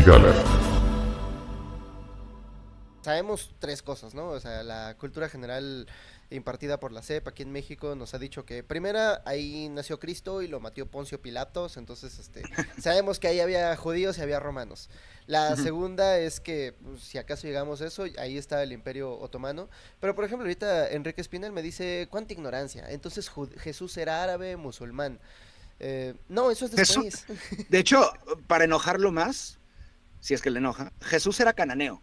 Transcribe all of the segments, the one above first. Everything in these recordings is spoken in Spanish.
Gala. Sabemos tres cosas, ¿no? O sea, la cultura general impartida por la SEP aquí en México nos ha dicho que primera, ahí nació Cristo y lo mató Poncio Pilatos, entonces sabemos que ahí había judíos y había romanos. La Ujú. segunda es que, pues, si acaso llegamos a eso, ahí está el Imperio Otomano, pero por ejemplo ahorita Enrique Espinel me dice, ¿cuánta ignorancia? Entonces Jesús era árabe, musulmán. No, eso es Jesús, después. de hecho, para enojarlo más, si es que le enoja, Jesús era cananeo.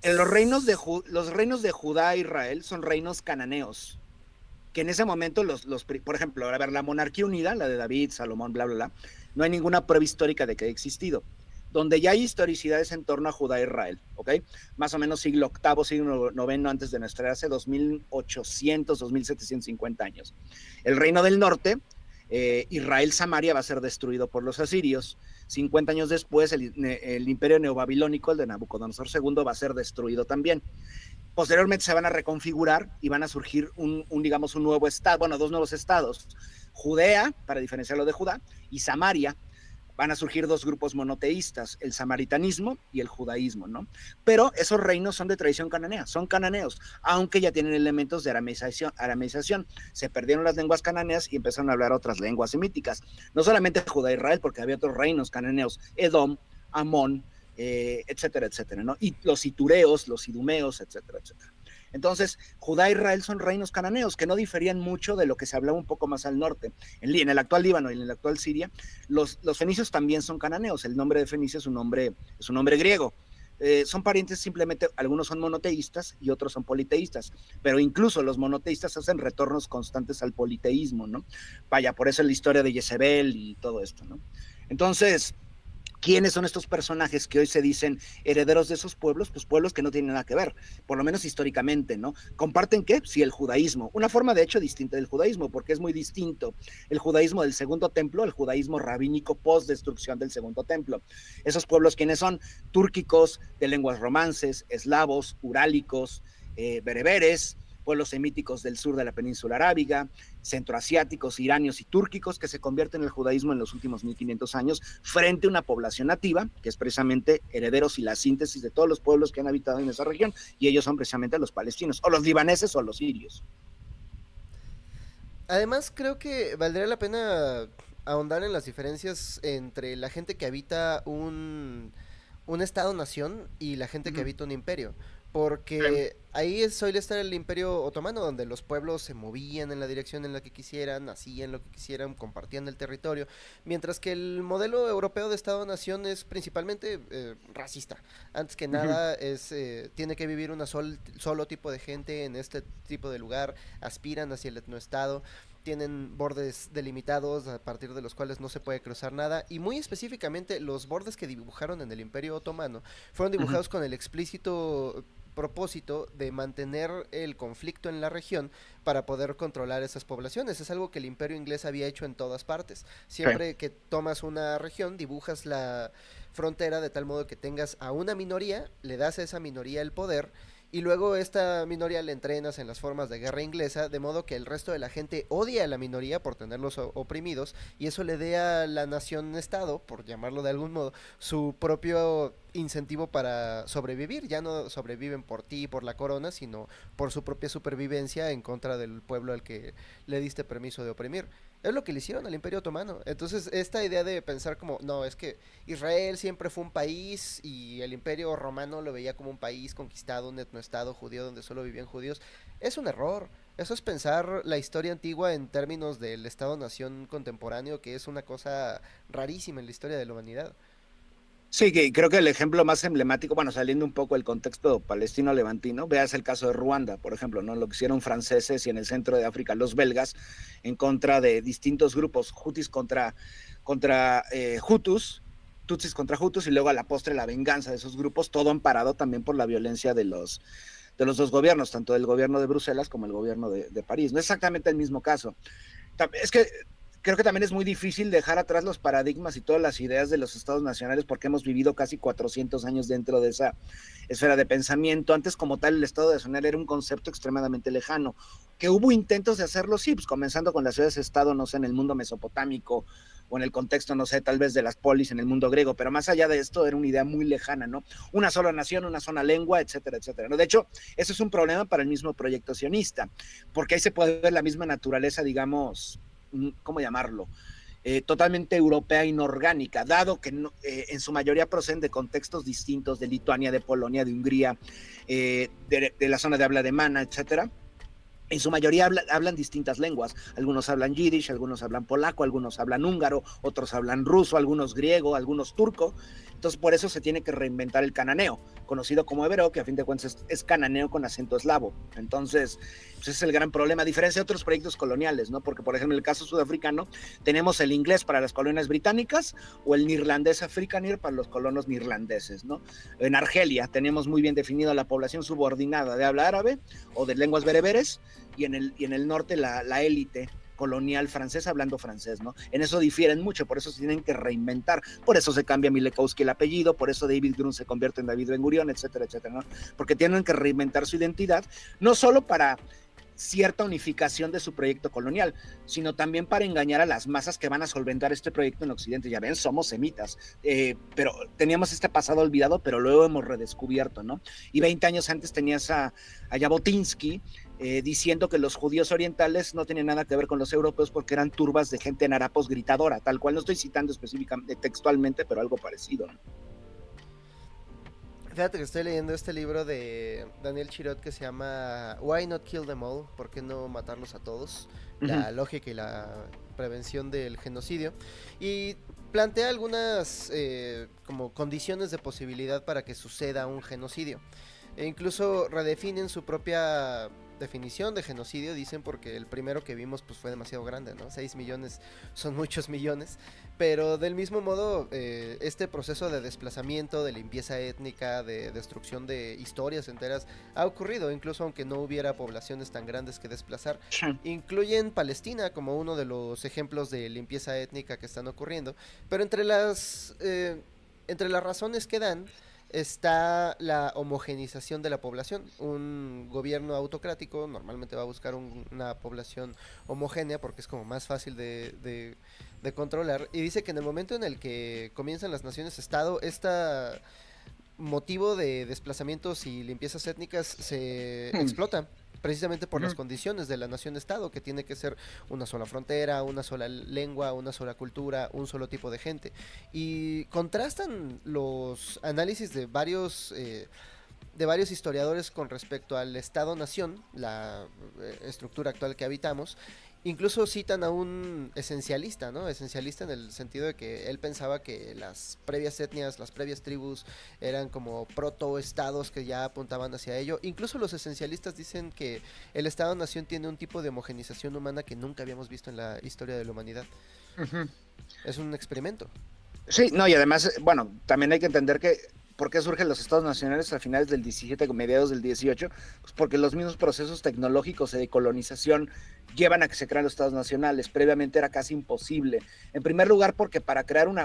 En los reinos de Judá e Israel son reinos cananeos, que en ese momento, por ejemplo, a ver, la monarquía unida, la de David, Salomón, bla, bla, bla, no hay ninguna prueba histórica de que haya existido. Donde ya hay historicidades en torno a Judá e Israel, ¿ok? Más o menos siglo octavo, siglo noveno antes de nuestra era, hace 2800, 2750 años. El reino del norte, Israel Samaria va a ser destruido por los asirios. 50 años después, el imperio neobabilónico, el de Nabucodonosor II, va a ser destruido también. Posteriormente se van a reconfigurar y van a surgir digamos, un nuevo estado, bueno, dos nuevos estados, Judea, para diferenciarlo de Judá, y Samaria. Van a surgir dos grupos monoteístas, el samaritanismo y el judaísmo, ¿no? Pero esos reinos son de tradición cananea, son cananeos, aunque ya tienen elementos de arameización. Se perdieron las lenguas cananeas y empezaron a hablar otras lenguas semíticas. No solamente Judá e Israel, porque había otros reinos cananeos, Edom, Amón, etcétera, etcétera, ¿no? Y los itureos, los idumeos, etcétera, etcétera. Entonces, Judá e Israel son reinos cananeos que no diferían mucho de lo que se hablaba un poco más al norte. En el actual Líbano y en el actual Siria, los fenicios también son cananeos. El nombre de Fenicia es un nombre griego. Son parientes, simplemente algunos son monoteístas y otros son politeístas, pero incluso los monoteístas hacen retornos constantes al politeísmo, ¿no? Vaya, por eso es la historia de Jezebel y todo esto, ¿no? Entonces, ¿quiénes son estos personajes que hoy se dicen herederos de esos pueblos? Pues pueblos que no tienen nada que ver, por lo menos históricamente, ¿no? ¿Comparten qué? Sí, el judaísmo. Una forma, de hecho, distinta del judaísmo, porque es muy distinto el judaísmo del Segundo Templo al judaísmo rabínico post-destrucción del Segundo Templo. Esos pueblos, ¿quiénes son? Túrquicos, de lenguas romances, eslavos, urálicos, bereberes, pueblos semíticos del sur de la península arábiga, centroasiáticos, iranios y túrquicos, que se convierten en el judaísmo en los últimos 1500 años, frente a una población nativa, que es precisamente herederos y la síntesis de todos los pueblos que han habitado en esa región, y ellos son precisamente los palestinos, o los libaneses o los sirios. Además, creo que valdría la pena ahondar en las diferencias entre la gente que habita un estado-nación y la gente que Ujú. habita un imperio. Sí. Porque ahí suele estar el imperio otomano, donde los pueblos se movían en la dirección en la que quisieran, hacían lo que quisieran, compartían el territorio. Mientras que el modelo europeo de estado-nación es principalmente racista. Antes que Ujú. nada, tiene que vivir un solo tipo de gente en este tipo de lugar, aspiran hacia el etnoestado, tienen bordes delimitados a partir de los cuales no se puede cruzar nada, y muy específicamente los bordes que dibujaron en el Imperio Otomano fueron Ujú. dibujados con el explícito propósito de mantener el conflicto en la región para poder controlar esas poblaciones. Es algo que el imperio inglés había hecho en todas partes. Sí. Siempre que tomas una región, dibujas la frontera de tal modo que tengas a una minoría, le das a esa minoría el poder y luego esta minoría la entrenas en las formas de guerra inglesa, de modo que el resto de la gente odia a la minoría por tenerlos oprimidos, y eso le dé a la nación-estado, por llamarlo de algún modo, su propio incentivo para sobrevivir. Ya no sobreviven por ti, por la corona, sino por su propia supervivencia en contra del pueblo al que le diste permiso de oprimir. Es lo que le hicieron al Imperio Otomano. Entonces, esta idea de pensar como, no, es que Israel siempre fue un país y el Imperio Romano lo veía como un país conquistado, un etnoestado judío donde solo vivían judíos, es un error. Eso es pensar la historia antigua en términos del Estado-nación contemporáneo, que es una cosa rarísima en la historia de la humanidad. Sí, que creo que el ejemplo más emblemático, bueno, saliendo un poco del contexto palestino-levantino, veas el caso de Ruanda, por ejemplo, ¿no? Lo que hicieron franceses y en el centro de África los belgas en contra de distintos grupos, Hutis contra Hutus, Tutsis contra Hutus, y luego a la postre la venganza de esos grupos, todo amparado también por la violencia de los dos gobiernos, tanto del gobierno de Bruselas como el gobierno de París. No es exactamente el mismo caso. Es que creo que también es muy difícil dejar atrás los paradigmas y todas las ideas de los estados nacionales porque hemos vivido casi 400 años dentro de esa esfera de pensamiento. Antes, como tal, el estado nacional era un concepto extremadamente lejano. Que hubo intentos de hacerlo, sí, pues comenzando con las ciudades-estado, no sé, en el mundo mesopotámico o en el contexto, no sé, tal vez de las polis en el mundo griego, pero más allá de esto era una idea muy lejana, ¿no? Una sola nación, una sola lengua, etcétera, etcétera, ¿no? De hecho, eso es un problema para el mismo proyecto sionista, porque ahí se puede ver la misma naturaleza, digamos, ¿cómo llamarlo? Totalmente europea inorgánica, dado que no, en su mayoría proceden de contextos distintos, de Lituania, de Polonia, de Hungría, de la zona de habla alemana, etcétera. En su mayoría hablan distintas lenguas. Algunos hablan yiddish, algunos hablan polaco, algunos hablan húngaro, otros hablan ruso, algunos griego, algunos turco. Entonces, por eso se tiene que reinventar el cananeo, conocido como hebreo, que a fin de cuentas es cananeo con acento eslavo. Entonces, pues ese es el gran problema, a diferencia de otros proyectos coloniales, ¿no? Porque, por ejemplo, en el caso sudafricano, tenemos el inglés para las colonias británicas o el neerlandés afrikaner para los colonos neerlandeses, ¿no? En Argelia tenemos muy bien definido la población subordinada de habla árabe o de lenguas bereberes, y en el norte la élite colonial francesa hablando francés, ¿no? En eso difieren mucho, por eso se tienen que reinventar, por eso se cambia Mileikowski el apellido, por eso David Grun se convierte en David Ben Gurión, etcétera, etcétera, ¿no? Porque tienen que reinventar su identidad, no solo para cierta unificación de su proyecto colonial, sino también para engañar a las masas que van a solventar este proyecto en Occidente. Ya ven, somos semitas, pero teníamos este pasado olvidado, pero luego hemos redescubierto, ¿no? Y 20 años antes tenías a Jabotinsky diciendo que los judíos orientales no tenían nada que ver con los europeos porque eran turbas de gente en harapos gritadora, tal cual, no estoy citando específicamente, textualmente, pero algo parecido, ¿no? Fíjate que estoy leyendo este libro de Daniel Chirot que se llama Why Not Kill Them All? ¿Por qué no matarlos a todos? La lógica y la prevención del genocidio. Y plantea algunas como condiciones de posibilidad para que suceda un genocidio. E incluso redefinen su propia definición de genocidio, dicen, porque el primero que vimos pues fue demasiado grande, ¿no? 6 millones son muchos millones, pero del mismo modo este proceso de desplazamiento, de limpieza étnica, de destrucción de historias enteras ha ocurrido, incluso aunque no hubiera poblaciones tan grandes que desplazar. Sí. Incluyen Palestina como uno de los ejemplos de limpieza étnica que están ocurriendo, pero entre las razones que dan está la homogenización de la población. Un gobierno autocrático normalmente va a buscar una población homogénea porque es como más fácil de controlar. Y dice que en el momento en el que comienzan las naciones-estado, este motivo de desplazamientos y limpiezas étnicas se explota precisamente por las condiciones de la nación-estado, que tiene que ser una sola frontera, una sola lengua, una sola cultura, un solo tipo de gente. Y contrastan los análisis de varios historiadores con respecto al Estado-nación, la estructura actual que habitamos. Incluso citan a un esencialista, ¿no? Esencialista en el sentido de que él pensaba que las previas etnias, las previas tribus eran como protoestados que ya apuntaban hacia ello. Incluso los esencialistas dicen que el Estado-nación tiene un tipo de homogenización humana que nunca habíamos visto en la historia de la humanidad. Es un experimento. Sí, no, y además, bueno, también hay que entender que ¿por qué surgen los estados nacionales a finales del 17, mediados del 18? Pues porque los mismos procesos tecnológicos de colonización llevan a que se crean los estados nacionales. Previamente era casi imposible. En primer lugar, porque para crear un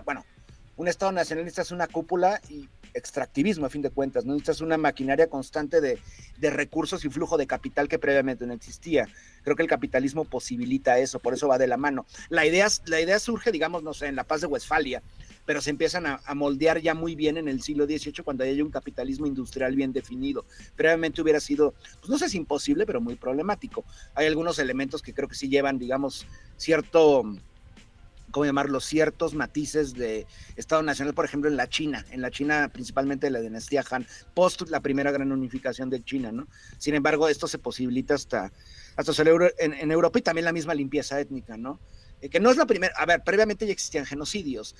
estado nacional necesitas una cúpula y extractivismo, a fin de cuentas, ¿no? Necesitas una maquinaria constante de recursos y flujo de capital que previamente no existía. Creo que el capitalismo posibilita eso, por eso va de la mano. La idea surge, digamos, no sé, en la Paz de Westfalia, pero se empiezan a moldear ya muy bien en el siglo XVIII cuando hay un capitalismo industrial bien definido. Previamente hubiera sido, pues no sé si imposible, pero muy problemático. Hay algunos elementos que creo que sí llevan, digamos, cierto, ¿cómo llamarlo?, ciertos matices de Estado Nacional, por ejemplo, en la China principalmente de la dinastía Han, post la primera gran unificación de China, ¿no? Sin embargo, esto se posibilita hasta en Europa, y también la misma limpieza étnica, ¿no? Que no es la primera, a ver, previamente ya existían genocidios,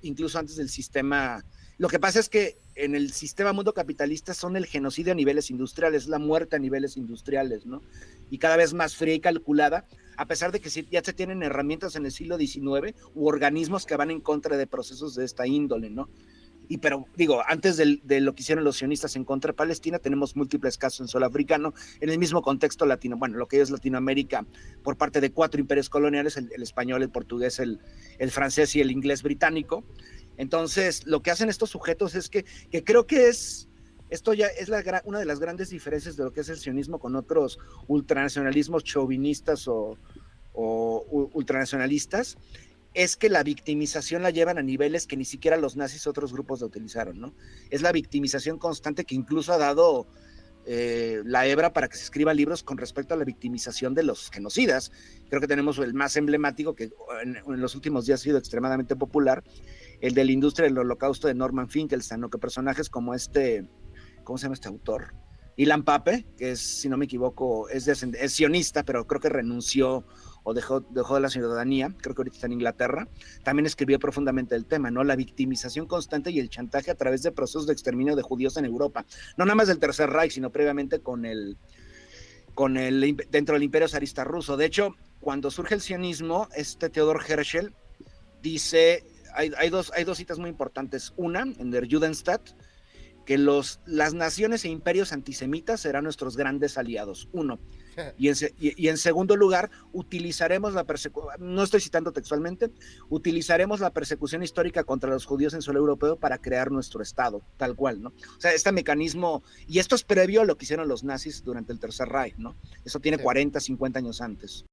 incluso antes del sistema. Lo que pasa es que en el sistema mundo capitalista son el genocidio a niveles industriales, la muerte a niveles industriales, ¿no? Y cada vez más fría y calculada, a pesar de que ya se tienen herramientas en el siglo XIX u organismos que van en contra de procesos de esta índole, ¿no? pero digo, antes de lo que hicieron los sionistas en contra de Palestina, tenemos múltiples casos en suelo africano, en el mismo contexto latino, bueno, lo que es Latinoamérica, por parte de 4 imperios coloniales, el español, el portugués, el francés y el inglés británico. Entonces, lo que hacen estos sujetos es que creo que esto ya es una de las grandes diferencias de lo que es el sionismo con otros ultranacionalismos chauvinistas o ultranacionalistas, es que la victimización la llevan a niveles que ni siquiera los nazis o otros grupos la utilizaron, ¿no? Es la victimización constante que incluso ha dado la hebra para que se escriban libros con respecto a la victimización de los genocidas. Creo que tenemos el más emblemático, que en los últimos días ha sido extremadamente popular, el de la industria del holocausto de Norman Finkelstein, ¿no? Que personajes como ¿cómo se llama este autor? Ilan Pape, que es, si no me equivoco, es sionista, pero creo que renunció o dejó de la ciudadanía, creo que ahorita está en Inglaterra, también escribió profundamente el tema, ¿no? La victimización constante y el chantaje a través de procesos de exterminio de judíos en Europa, no nada más del Tercer Reich, sino previamente dentro del imperio zarista ruso. De hecho, cuando surge el sionismo, Theodor Herzl dice, hay dos citas muy importantes, una en der Judenstadt, que las naciones e imperios antisemitas serán nuestros grandes aliados, uno. Y en segundo lugar, utilizaremos la persecución, no estoy citando textualmente, utilizaremos la persecución histórica contra los judíos en suelo europeo para crear nuestro Estado, tal cual, ¿no? O sea, este mecanismo, y esto es previo a lo que hicieron los nazis durante el Tercer Reich, ¿no? Eso tiene 40, 50 años antes.